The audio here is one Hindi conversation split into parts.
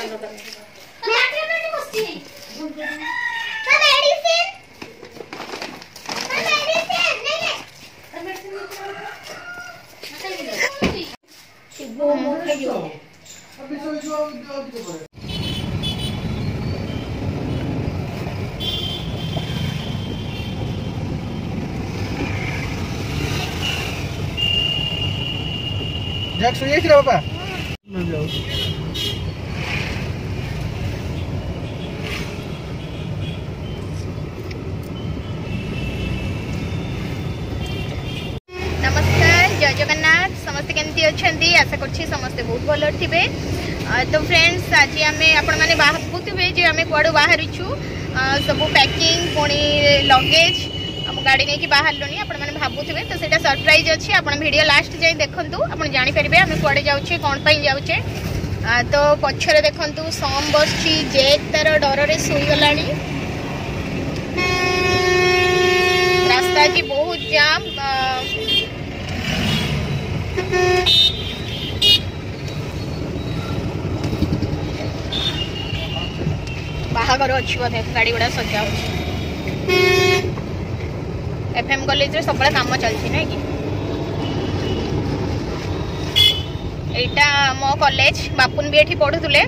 जैक सोई रे बाबा न जाओ नमस्कार जय जगन्नाथ समस्ते केमती अच्छी आशा करछि समस्ते बहुत भल थे। तो फ्रेंड्स आज आम आपण मैंने भावुवे जे आम कुआड़ बाहरी सब पैकिंग पुणी लगेज आम गाड़ी नहीं बाहर लुनी आपण मैंने भावुवे तो सेटा सरप्राइज अच्छी आप वीडियो लास्ट जाए देखु आप जानीपर आम कुआड़े जाऊे कौन पर जाऊे। तो पछरे देखु सम बस जेक तार डर से शोगला रास्ता की बहुत जाम बाहागर अच्छी बोधे गाड़ी गुड़ा सजा एफएम कॉलेज सब काम चलती ना कि यहाँ मो कॉलेज बापुन भी ये पढ़ुले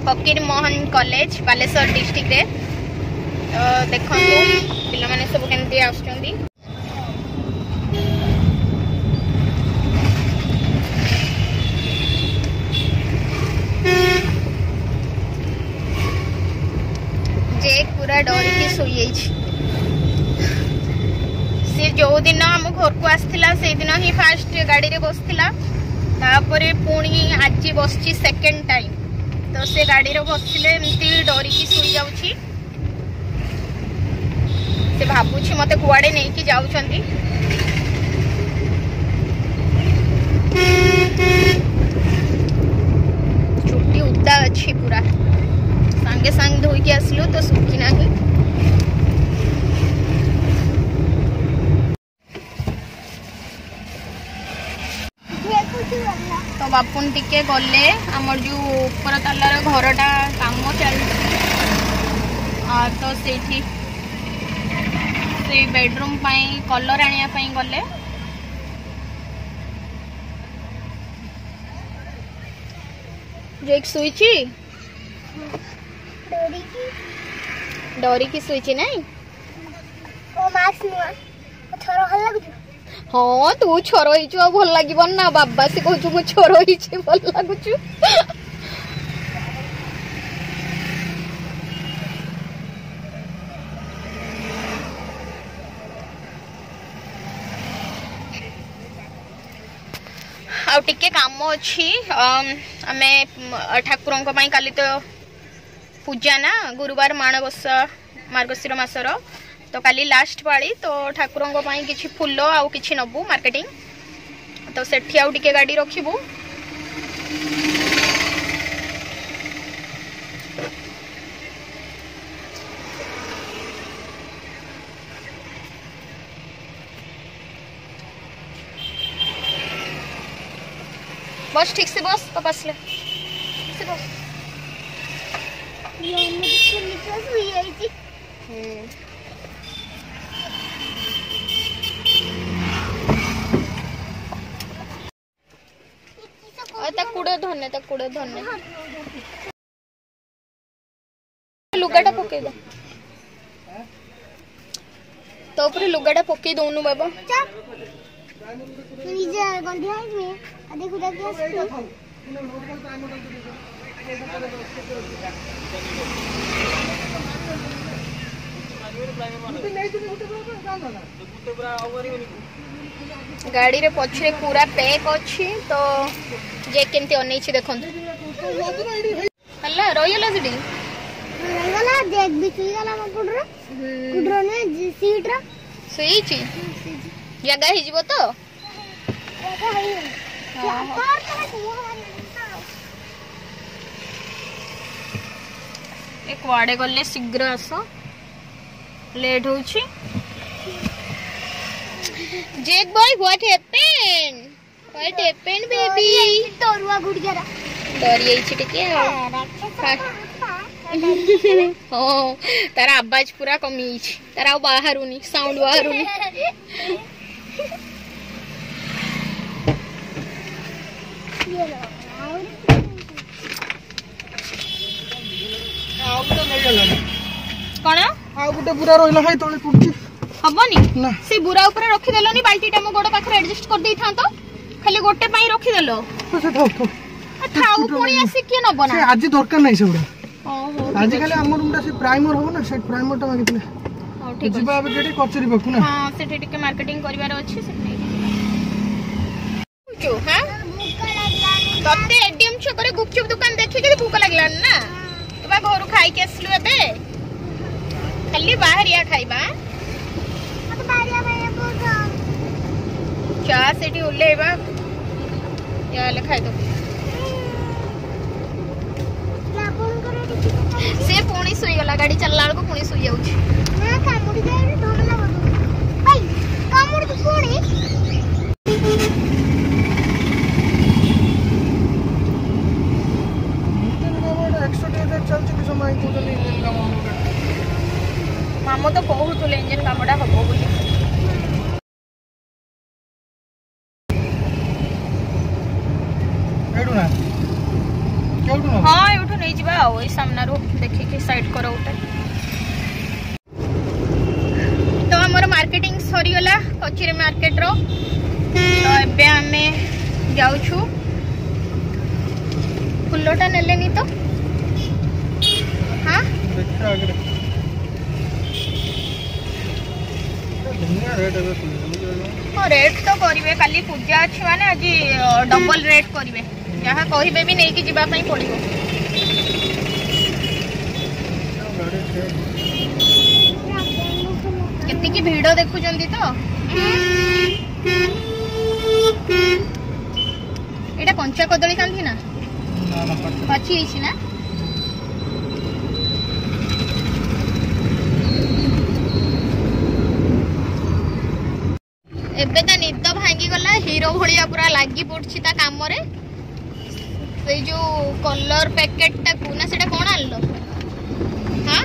फकीर मोहन कॉलेज बालेश्वर डिस्ट्रिक्ट रे। तो देखो पिला माने सब केमती आसुचंदी पूरा डरिकी शोई सी जो दिन आम घर को आसला से दिन ही फास्ट गाड़ी रे बसला तापर पुणी आज बस सेकेंड टाइम तो से गाड़ी रे बसले एमती डरिकी शोई जाउची से भाबुची मते कुआडे नहीं कि जाउचंदी चुट्टी उदा अच्छी पूरा सांगे सांग धोईकी आसलु तो सुखी ना तो बापुन टिके गले आमर जो ऊपर तालार घरटा काम चलती तो से बेडरूम पाई कलर आनिया पाई गले जो एक सुईची डरी की सुईची नहीं ओ मास नुआ छोरो हल लागु हाँ तू छोरो ही भल लगे ना बाबा से कहू मु छोरो ही भल लगुचु आ टिके काम अच्छी आमे ठाकुर काली तो पूजा ना गुरुवार माणबसा मार्गशीर मासर तो काली लास्ट पाली तो ठाकुर किसी फूल आउ किसी नबू मार्केटिंग तो सेठी आउ टिके गाड़ी रखिबू बस ठीक से बस पापा से बस धन्य लुगाटा पकई दे तो ऊपर लुगाटा पकई दौनु बाबा गाड़ी रे पछरे पूरा पैक अच्छी तो जे केमती अनैछि देखंतु हल्ला रोयला जडी रंगला देख भी सुईगला म कुडरो ने सीट रा सुईछि जगह हि जीवो तो एक वाडे गले शीघ्र आस लेट होछि Jake boy what happened baby तोरुआ गुड़ियारा डरी जाइए टिके हाँ तार आवाज पूरा कमी तार आ बाहरुनी साउंड बाहरुनी कौन आ गुटे पूरा रोइला है तळे पुडची हबनी ना से बुरा ऊपर रखी देलोनी बाल्टीटा मो गोड़ पाखरे एडजस्ट कर दै थांतो खाली गोटे पई रखी देलो से थाउ थाउ थाउ पुणी आसी के न बना से आज दरकार नाही से उडा ओहो आज खाली हमर रूमटा से प्राइमर हो ना से प्राइमर टा मागितले हां ठीक जिबा अब जेडी कचरी बकु ना हां सेठी टिके मार्केटिंग करिवार अछि सेठी जो हां तते एडीएम छकरे गुपचुप दुकान देखि के भूख लागला ना तबा घर खाई के आसलु एबे खाली बाहर या खाइबा मत बारिया में बोझा चा सेठी उलेबा या ले खाइ दो क्या फोन करे टिके से पुणी सुई गला गाड़ी चलला को पुणी सुई जाउची ना कामुड़ी जाए ढोल लगा भाई कामुड़ी तो कोणी मामो तो कहूले इंजन कामटा हम बोली हाँ एठू नहीं जीवा ओई सामना रो देखि के साइड करो उठे तो हमर मार्केटिंग सरी गला कचरी मार्केट रो तो एबे हमें जाउ छु फुल्लोटा नेलेनी तो हां रेट तो करिवे काली पूजा अछि माने आज डबल रेट करिवे जहाँ कहिबे भी नहीं कि जीवा पई पड़िबो केति की भीड़ देखु जंदी तो एटा कंचा कदली कांधी ना पाची हिची ना एबे ता निद भांगी गला हीरो भलिया पूरा लागी पड़छि ता काम रे से जो कलर पैकेट टा कोना सेटा कोन आलो हां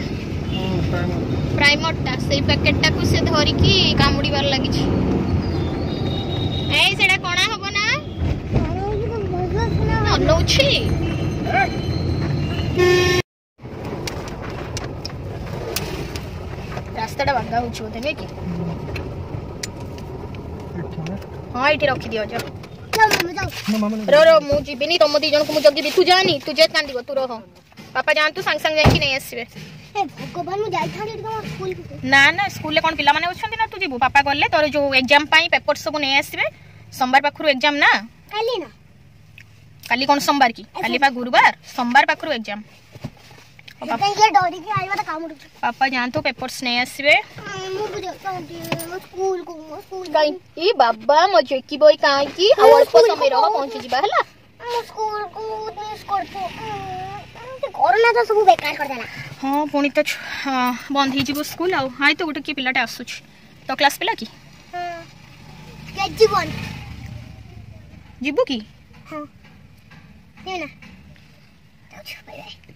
प्राइमर टा से पैकेट टा को से धरि की कामुडी बार लागि छि ए सेटा कोना हबो ना नो छि रास्ताटा बांधा होछि बोते ने की हाँ ये रखी दियो जा रो रो मु जीबिनी तुम दी जन को मु जगी तू जानी तू जे कांदी तू रह पापा जान तू संग संग जाई नहीं आसीबे ए भगवान मु जाई थानी तो स्कूल ना ना स्कूल ले कोन पिला माने होछंती ना तू जीबू पापा गल्ले तोर जो एग्जाम पाई पेपर सब नहीं आसीबे सोमवार पाखरु एग्जाम ना काली ना काली कोन सोमवार की काली पा गुरुवार सोमवार पाखरु एग्जाम ये डोरी की आईवा तो कामुड़ी पापा जान तो पेपर्स नहीं आसीबे मु बुझता स्कूल काई ई बाबा मजे की बोई काई की अल्प समय रह पहुंच जीबा हला स्कूल को मिस करतो कोरोना तो सब बेकार कर देला हां पुणी तो बंद ही जीवो स्कूल आ हाय तो गोटे की पिलाटा आसुछ तो क्लास पिला की केजी 1 जीबू की हां ये ना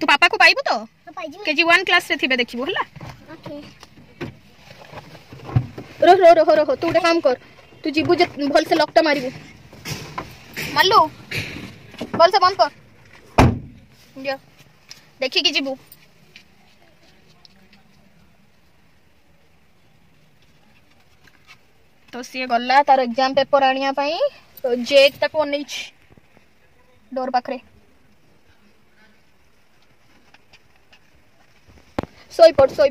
तू पापा को पाइबू तो पाइजू केजी 1 क्लास रे थिबे देखिबू हला ओके रो रो रो रो तू काम कर तू जीबू जे भल से लॉकटा मारिबू मल्लू भल से बंद कर जा देखि कि जीबू तो सी गला तार एग्जाम पेपर आनिया पई तो जेक तक ओनै छी डोर पाखरे सोई पड़ सोई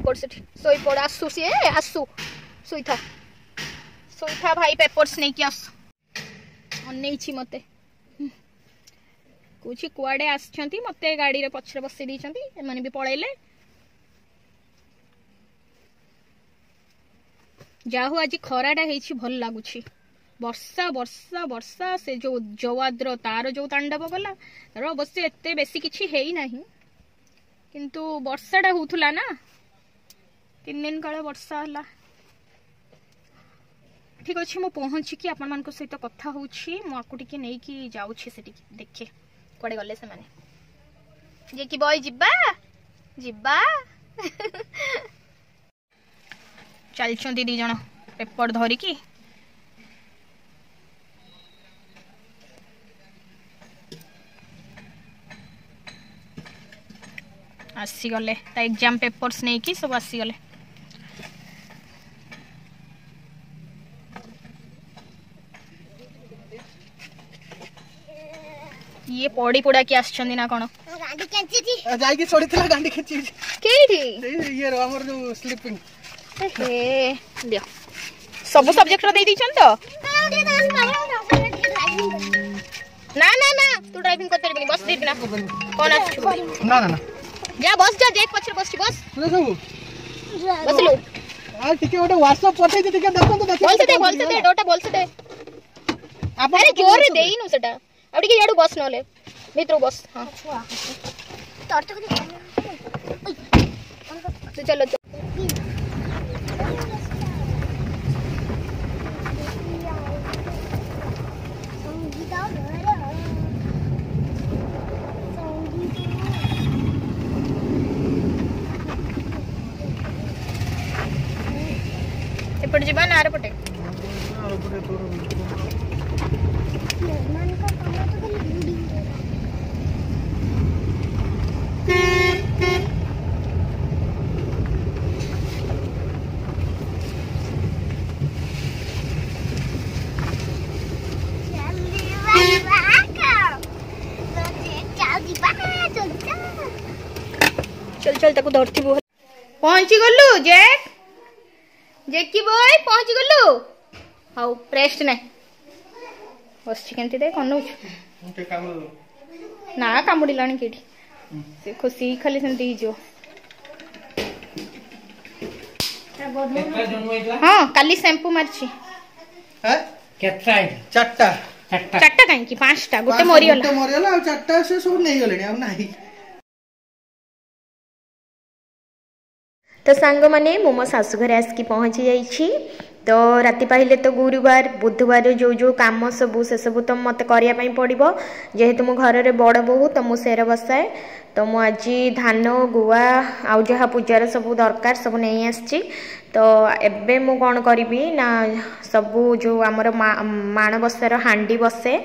पड़ आसु सी आसु सोई था भाई पेपर्स नहीं कि आसु ओनै छी मते कुछ कुआडे आछंती मते गाड़ी रे पछरे बसि दी एमाने भी पळैले जाहु आज खराटा हेछि भल लागुछि वर्षा वर्षा वर्षा से जो जवाद्र तार जो तांडव गला तार अवश्य एते बेसी किछि हेई नाही किंतु वर्षाटा होथुला ना 3 दिन काले वर्षा हला ठीक अच्छे मु पहुँची कि आपण मान सहित कथा होछि मु आकु टिके नै कि जाउछि सेठी देखे कुआडे गले से माने जे कि बॉय जिब्बा जिब्बा चलछंती दी जण पेपर धरिकी आसीगले एग्जाम पेपर्स नहीं कि सब आसीगले ये पड़ी पुड़ा की आछंदी ना कोन गाड़ी कैंची थी जाई की छोड़ीतला गांडी खिची केठी ये रो हमर जो स्लीपिंग ए दियो सब सब्जेक्ट रो दे दी छन तो ना ना ना तू ड्राइविंग कर परबनी बस दे ना कोन आछ ना ना ना जा बस जा देख पछर बस सुनो सब बस लो आ टिके ओटा व्हाट्सएप पठै दे टिके देखो तो बोल से दे डोटा बोल से दे अरे जोर रे देई नु सेटा अब टिके याडू बस नले भीतर बस हां तोर तो तो चलो एपट जीवा नार पटे चल चल तक धरती पहुंची गलु जैक जेकी बॉय पहुंच गलु हाउ रेस्ट नै बस केंती दे कनउछ के काम ना कामुडी लाणी केठी से खुशी खाली सेंती ही जो हां काली शैम्पू मारची हैं केत्रा चारटा चारटा काई की पांचटा गोटे मरियला आ चारटा से सब नहीं गलेनी अब नाही तो सांग मैंने मो शाशु घर आसिक पहुँची जाइए तो राति पाइले तो गुरुवार बुधवार जो जो कम सबू से सबू तो मत करने पड़ो जेहेतु मो घर में बड़ बोहू तो मु सेर बसाए तो मु आज धान गुआ आउ जहाँ पूजार सब दरकार सब नहीं आसी तो एबे मु कौन करी ना सबू जो आमर माणबसार हांडी बसे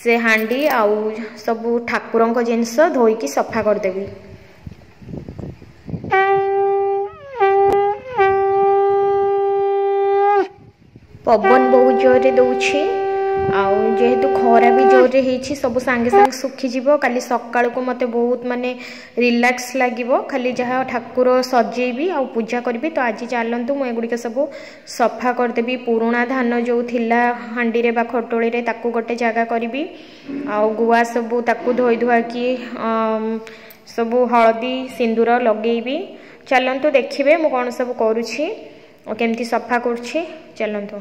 से हांडी आउ सबू ठाकुर जिनस धोईकी सफा करदेवी पवन बहुत जोरे दौछि आउ जेहेतु खरा भी जोरे होइछि सब सांगे सांगे सुखी जीवो काली सकाळ को मते बहुत माने रिलैक्स लागिवो खाली जहा ठाकुर सजेबी आ पूजा करबी तो आज चलंतु मु एगुडी के सब सफा कर देबी पुराना धान जो थिला हांडी रे बा खटोळी रे ताकू गोटे जगह करबी आ गुआ सब ताकू धोई धुआ की सब हळदी सिंदूर लगेबी चलंतु देखिबे मु कोन सब करूछि और केमती सफा करछि चलंतु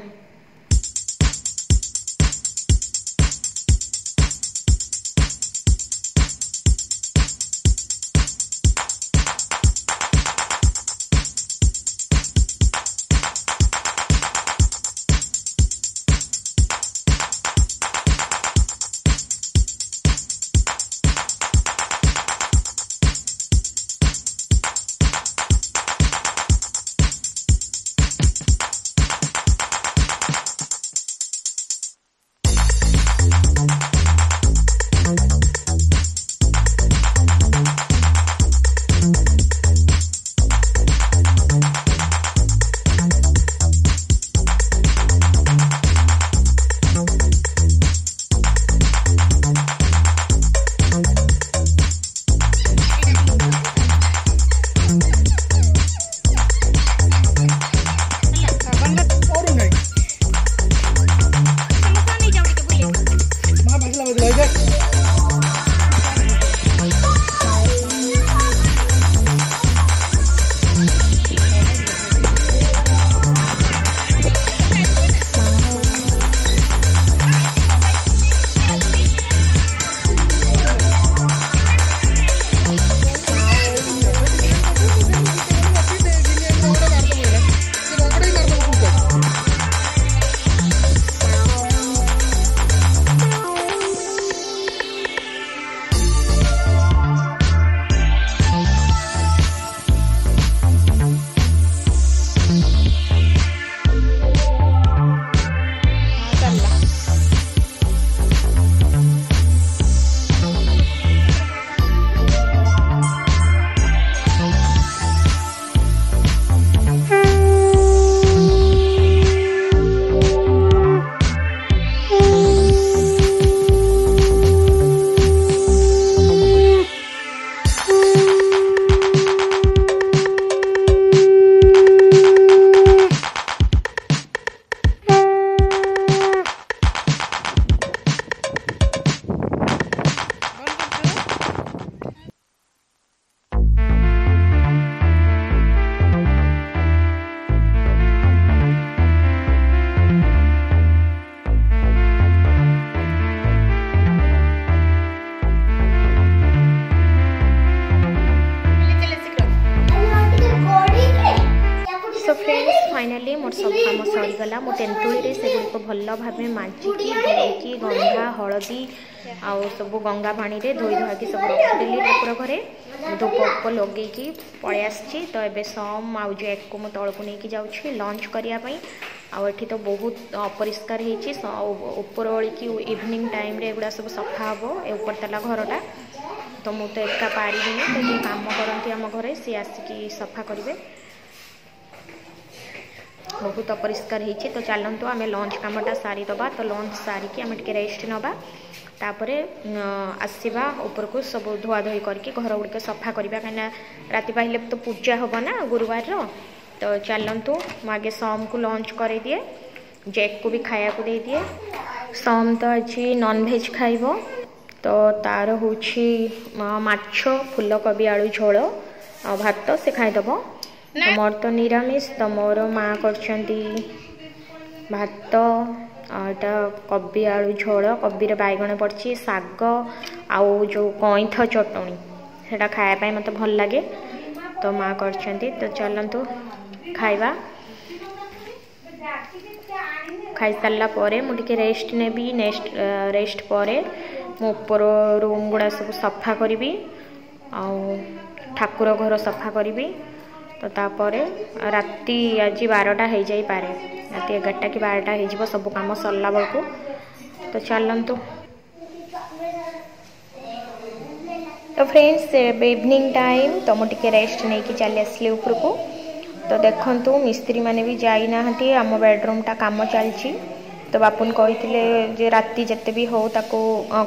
फाइनाली मोर सब काम सरीगला मो तेंतुली से गुड़ भल भाव माजिकी धोईकी गंगा हलदी आउ सब गंगा पानी रे धोई धुआकी सब रखिदेली ठाकुर घरे धूप लगे पलि आसी। तो ये सम आउ जैक को तौक को लेकिन जाऊँगी लंच करने आठी तो बहुत अपरिष्कार होपर ओली की इवनिंग टाइम रे एगुड़ा सब सफा हम ऊपर तला घरटा तो मुझे तो एका पारि तो ये कम करती आम घरे सी आसिकी सफा करेंगे बहुत अपरिष्कार होती। तो चलतु आम लंच कामटा सारीदबा तो लंच सारिकी आम टे रेस्ट नवा तापर आसवा ऊपर को सब धुआ धुई करके घर गुड़िक सफा करवा कहीं राति पाइले तो पूजा हम ना गुरुवार तो चलतु मुझे सम को लंच कर दिए जैक को भी खाया को दे दिए। सम तो आज नॉनवेज खाइब तो तार हूँ माछ फूलकोबी आलू झोल आ भात से खाईदब। मोर तो निरामिष तो मोर माँ कर भात आटा कोबी आलू झोल कोबी बैगण पड़ी शाग आउ जो कईथ चटणी से खायापी मत भल लगे तो माँ कर तो चलतु खाइबा खाई सारा पर मुझे रेस्ट नेबी रेस्ट पर ऊपर रूम गुड़ा सब सफा करी ठाकुर घर सफा करी तो तापर राति आज 12टा हो जापे राति 11टा कि 12टा हो सब कम सरला बेलू तो चलतु। तो फ्रेंड्स इवनिंग टाइम तो मुझे रेस्ट नहीं कि चली आसली ऊपर को तो देखंतु मिस्त्री माने भी जाई नाहंती आम बेडरूमटा काम चलची तो बापुन कहते राति जिते भी हो ताको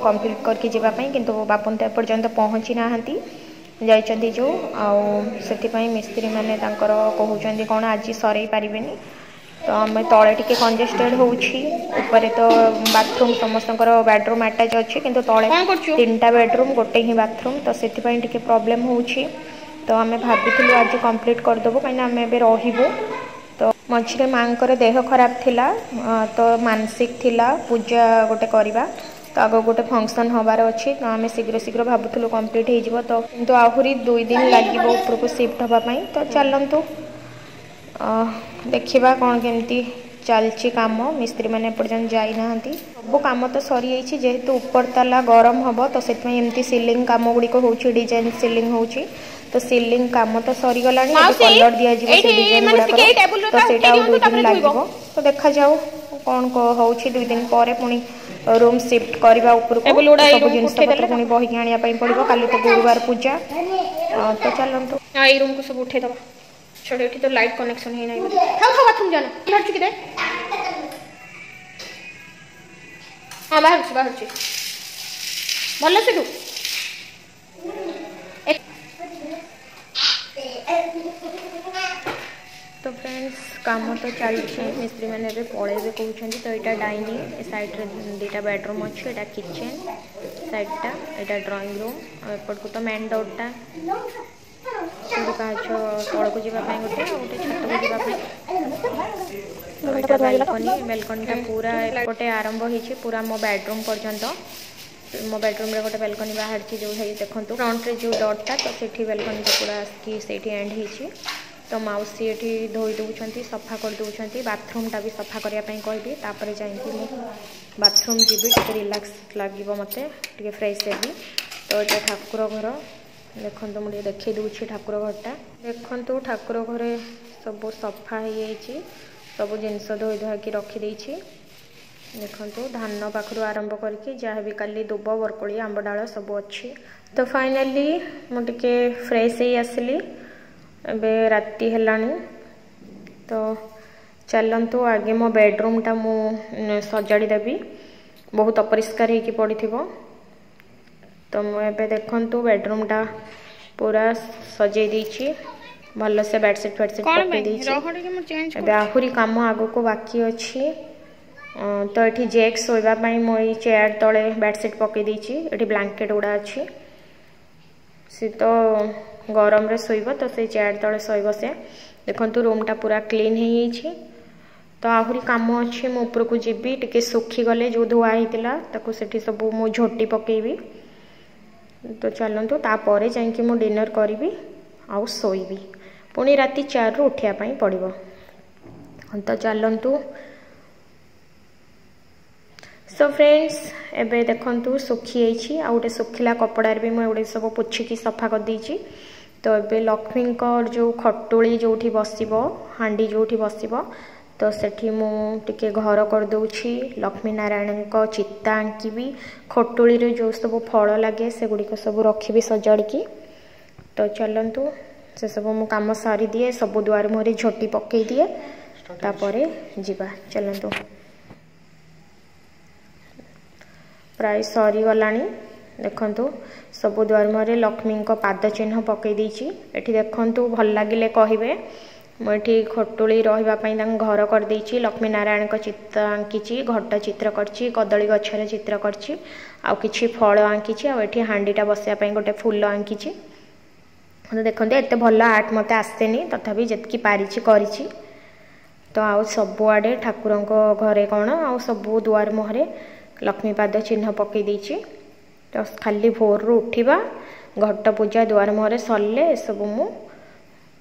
कंप्लीट करके जावाई किंतु बापुन तो एपर्यंत पहुँची नाहंती जाइछंती जो आउ मिस्त्री माने तांकर कहउछंती कोन आज सरई पारिबेनी तो आम तले टिके कंजेस्टेड होउछि ऊपर तो बाथरूम समस्तकर बेडरूम अटैच अच्छी किंतु तले 3टा बेडरूम गोटे ही बाथरूम तो से टिके प्रॉब्लम होउछि तो आम भाभी आज कंप्लीट करदेबू कहीं आम ए रहीबू तो मझे माँ देह खराब थिला तो मानसिक थिला पूजा गोटे करवा तो आग गोटे फंक्शन हबार अच्छी तो आम शीघ्र शीघ्र भावुलु कंप्लीट हो तो किंतु आहरी 2 दिन लगे ऊपर को शिफ्ट हाँपाई तो चलतु देखा कौन केमती चलची काम मिस्त्री मैंने पर्यटन जाई नाहंती सब काम तो सरी जाइए जेहेतु ऊपर ताला गरम हम तो से एमती सीलिंग काम गुड़िक हो डिजाइन सीलिंग हो तो सीलिंग काम तो सरीगला कलर दि तो सेटा 2 दिन लगे तो देखा जाऊ कौन हो 2 दिन पर पुणी रूम शिफ्ट करवा ऊपर सब जिनस पुणी बहिक आने पड़ो काली तो गुरुवार पूजा तो चलतु रूम को सब उठेदबा छोटे तो लाइट कनेक्शन ही नहीं बाथरूम जाना बाहर चुकी दे हाँ बाहर भल से तू तो फ्रेंड्स काम तो चलती मिस्त्री मैंने पलैबे कहते तो यहाँ डाइनिंग सैड्रे 2टा बेडरूम अच्छे यहाँ किचेन सैडटा यहाँ ड्राइंग रूम एपट को तो मेन डोरटा पाँच तौक को जावाई गोटे गोटे छत को जावाई बेलकनीटा पूरा एपटे आरंभ हो पूरा मो बेडरूम पर्यंत मो बेडरूम रे गोटे बेलकनी बाहर जो है देखो फ्रंट रे जो डोरटा तो से बेलकनी पूरा आसिक एंड हो तो माउसी ये धोई दौरान सफा कर दौरान बाथरूमटा भी सफा करने कहबी तापर जाइए बाथरूम जीवी टे रिलैक्स लगे मत टे फ्रेश हेबी तो ये ठाकुर घर देखो मुझे देखी दूसरी ठाकुर घरटा देखु ठाकुर घरे सब सफा हो सब जिनस धोई धुआकी रखीदे देखो धान पाखु आरंभ करके जहाँ भी काली दुब बरकोली आंब डाल सब अच्छी तो फाइनाली मुझे फ्रेश ही आसली एबे राति हेलानी तो चलतु आगे मो बेडरूमटा मु सजाड़ी देवी बहुत अपरिष्कार होगी पड़ी तो मुझे देखु बेडरूमटा पूरा सजे देछि भल से बेडसीट फेडसीट पकई देछि आहुरी काम आग को बाकी अच्छी तो ये जैक शोवाई मुझे चेयर तले बेडसीट पकई देछि ये ब्लैंकेट गुड़ा अच्छी सी तो गरम रे शोइब तो से चेयर तले शोइब से देखो रूमटा पूरा क्लीन हो तो आहुरी कम अच्छी मु ऊपर को जीवी टिके सुखी गले जो धुआ होता ताको सेठी सब मु झोटी पकेबी तो चलतु तापर जाइए मु डिनर करी आउ शोइबी पुणी राति 4 रु उठिया पड़ो तो चलतु सो फ्रेंड्स एबे देखंतु सुखी जाइए आ गोटे सुखिला कपड़ार भी मुझे सब पोछिकी सफा कर देछि। तो ये लक्ष्मी जो खटुली जो बसब हांडी जो बसब तो सेठी मुझे घर कर दूची लक्ष्मी नारायण चित्ता आंकी खटुली जो सब फल लगे से गुड़िक सब रखी सजाड़ी। तो चलतु से सब मु काम सारी दिए सब दुआर मुहरे झोटी पकई दिए तापरे जीवा। चलतु प्राय सरी गलानी देखंतु सब दुआर मुहरे लक्ष्मी पाद चिन्ह पकई देछि। एठी देखंतु भल लागिले कहिबे मुझे खटुली रही घर कर देछि लक्ष्मी नारायण चित्र आंकी घट चित्र करछि कदली गछर चित्र करछि आ किछि फल आंकी आठी हांडीटा बसापी गोटे फूल आंकी। तो देखते एत भल आर्ट मत आसेनी तथापि जितकी पारिछि करिछि। तो आउ सबुआडे ठाकुर घरे कौन आ सबू दुआर मुहरे लक्ष्मी पाद चिन्ह पकई देछि। तो खाली भोर उठा घट पूजा दुआर मुहरे सरले सब मु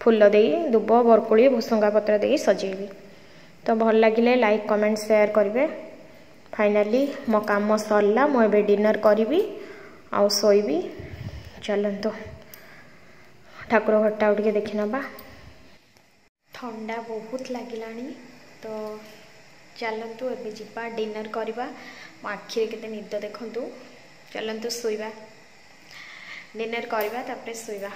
फूल दे दुब बरकोली भूसंगा पत्र दे सजेबी। तो भल लगिले लाइक कमेंट शेयर करेंगे। फाइनाली मो काम सरला मुझे डिनर करी आ शोबी। चलतु ठाकुर घरटा टे देखी नवा ठंडा बहुत लगिलानी। तो चलतु एबे जिबा डिनर करवा मो आखिरे केते निद देखंतु। चलतु शोइबा डिनर करवा तापरे शोइबा।